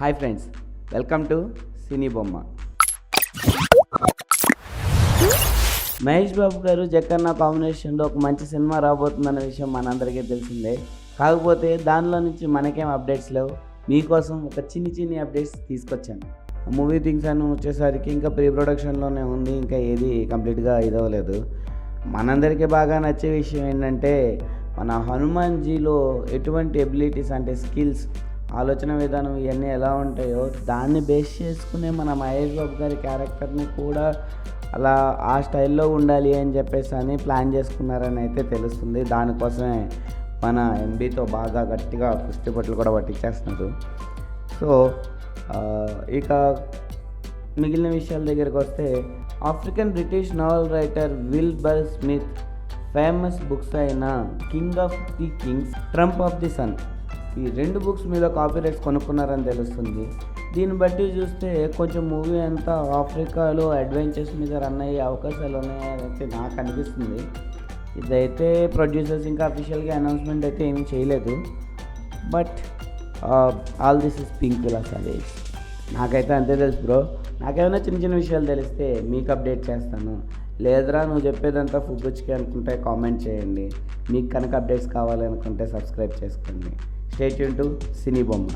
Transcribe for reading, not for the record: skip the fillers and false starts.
Hi friends, welcome to సినీ బొమ్మ. మహేష్ బాబు గారు జక్కన్న కాంబినేషన్లో ఒక మంచి సినిమా రాబోతుందన్న విషయం మనందరికీ తెలిసిందే. కాకపోతే దానిలో నుంచి మనకేం అప్డేట్స్ లేవు. మీకోసం ఒక చిన్ని అప్డేట్స్ తీసుకొచ్చాను. మూవీ థింగ్స్ అని వచ్చేసరికి ఇంకా ప్రీ ప్రొడక్షన్లోనే ఉంది, ఇంకా ఏది కంప్లీట్గా ఇదవ్వలేదు. మనందరికీ బాగా నచ్చే విషయం ఏంటంటే మన హనుమాన్జీలో ఎటువంటి ఎబిలిటీస్ అంటే స్కిల్స్, ఆలోచన విధానం ఇవన్నీ ఎలా ఉంటాయో దాన్ని బేస్ చేసుకునే మన మహేష్ బాబు గారి క్యారెక్టర్ని కూడా అలా ఆ స్టైల్లో ఉండాలి అని చెప్పేసి అని ప్లాన్ చేసుకున్నారని అయితే తెలుస్తుంది. దానికోసమే మన ఎంబీతో బాగా గట్టిగా కుస్తీ పట్లు కూడా పట్టించేస్తున్నారు. సో ఇక మిగిలిన విషయాల దగ్గరికి వస్తే, African British novel writer Wilbur Smith famous books అయిన king of the kings, triumph of the sun, ఈ 2 బుక్స్ మీద కాపీరైట్స్ కొనుక్కున్నారని తెలుస్తుంది. దీన్ని బట్టి చూస్తే కొంచెం మూవీ అంతా ఆఫ్రికాలో అడ్వెంచర్స్ మీద రన్ అయ్యే అవకాశాలు ఉన్నాయని అయితే నాకు అనిపిస్తుంది. ఇదైతే ప్రొడ్యూసర్స్ ఇంకా అఫీషియల్గా అనౌన్స్మెంట్ అయితే ఏమీ చేయలేదు. But all this is pink Vilas village. నాకైతే అంతే తెలుసు బ్రో. నాకేమైనా చిన్న విషయాలు తెలిస్తే మీకు అప్డేట్ చేస్తాను. లేదురా నువ్వు చెప్పేదంతా ఫుడ్కి అనుకుంటే కామెంట్ చేయండి. మీకు కనుక అప్డేట్స్ కావాలనుకుంటే సబ్స్క్రైబ్ చేసుకోండి. స్టే ట్యూన్ టు సినీ బొమ్మ.